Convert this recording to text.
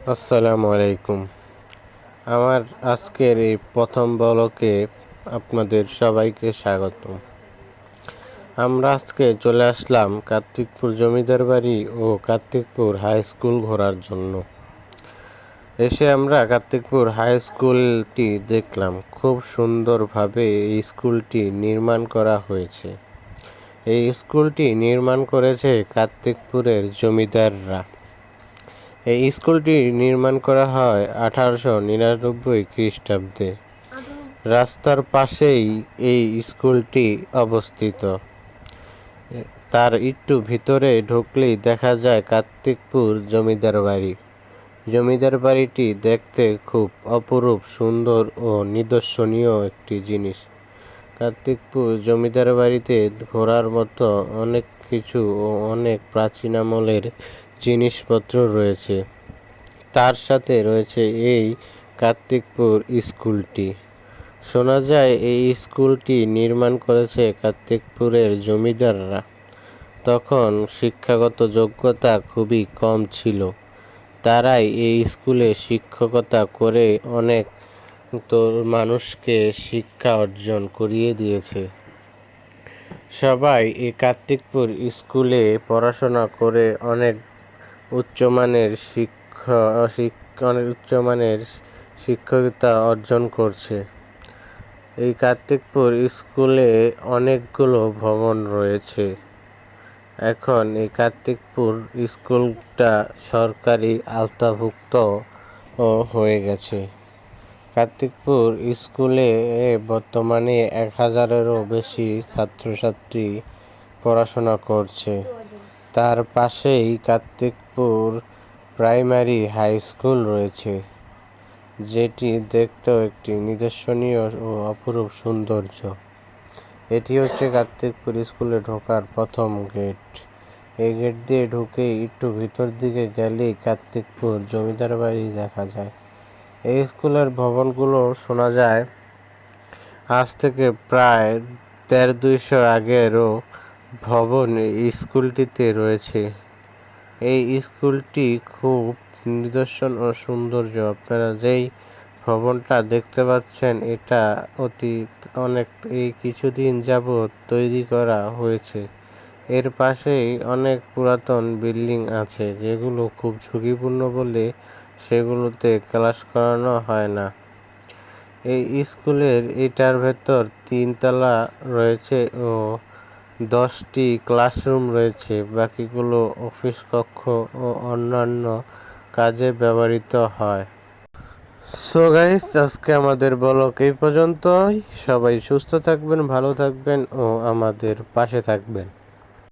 আসসালামু আলাইকুম। আমার আজকের এই প্রথম ব্লগে আপনাদের সবাইকে স্বাগতম। আমরা আজকে চলে আসলাম কার্তিকপুর জমিদার বাড়ি ও কার্তিকপুর হাই স্কুল ঘোরার জন্য। এসে আমরা কার্তিকপুর হাই স্কুলটি দেখলাম। খুব সুন্দরভাবে এই স্কুলটি নির্মাণ করা হয়েছে। এই স্কুলটি নির্মাণ করেছে কার্তিকপুরের জমিদাররা। এই স্কুলটি নির্মাণ করা হয় 1899 খ্রিস্টাব্দে। রাস্তার পাশেই এই স্কুলটি অবস্থিত। তার একটু ভিতরে ঢুকলেই দেখা যায় কার্তিকপুর জমিদার বাড়ি। জমিদার বাড়িটি দেখতে খুব অপরূপ সুন্দর ও নিদর্শনীয় একটি জিনিস। কার্তিকপুর জমিদার বাড়িতে ঘোরার মতো অনেক কিছু ও অনেক প্রাচীন আমলের জিনিসপত্র রয়েছে। তার সাথে রয়েছে এই কার্তিকপুর স্কুলটি। শোনা যায় এই স্কুলটি নির্মাণ করেছে কার্তিকপুরের জমিদাররা। তখন শিক্ষাগত যোগ্যতা খুবই কম ছিল। তারাই এই স্কুলে শিক্ষকতা করে অনেক মানুষকে শিক্ষা অর্জন করিয়ে দিয়েছে। সবাই এই কার্তিকপুর স্কুলে পড়াশোনা করে অনেক উচ্চমানের শিক্ষকতা অর্জন করছে। এই কার্তিকপুর স্কুলে অনেকগুলো ভবন রয়েছে। এখন এই কার্তিকপুর স্কুলটা সরকারি আওতাভুক্ত হয়ে গেছে। কার্তিকপুর স্কুলে বর্তমানে 1000-এরও বেশি ছাত্রছাত্রী পড়াশোনা করছে। তার পাশেই কার্তিকপুর প্রাইমারি হাই স্কুল রয়েছে, যেটি দেখতেও একটি নিদর্শনীয় ও অপরূপ সৌন্দর্য। এটি হচ্ছে কার্তিকপুর স্কুলে ঢোকার প্রথম গেট। এই গেট দিয়ে ঢুকেই একটু ভিতর দিকে গেলেই কার্তিকপুর জমিদার বাড়ি দেখা যায়। এই স্কুলের ভবনগুলো শোনা যায় আজ থেকে প্রায় 1200 আগেরও ভবন এই স্কুলটিতে রয়েছে। এই স্কুলটি খুব নিদর্শন ও সৌন্দর্য। আপনারা যেই ভবনটা দেখতে পাচ্ছেন, এটা এই কিছুদিন যাবৎ তৈরি করা হয়েছে। এর পাশেই অনেক পুরাতন বিল্ডিং আছে, যেগুলো খুব ঝুঁকিপূর্ণ বলে সেগুলোতে ক্লাস করানো হয় না। এই স্কুলের এটার ভেতর 3 তলা রয়েছে ও 10টি ক্লাসরুম রয়েছে। বাকিগুলো অফিস কক্ষ ও অন্যান্য কাজে ব্যবহৃত হয়। সো গাইস, আজকে আমাদের ব্লগ এই পর্যন্তই। সবাই সুস্থ থাকবেন, ভালো থাকবেন ও আমাদের পাশে থাকবেন।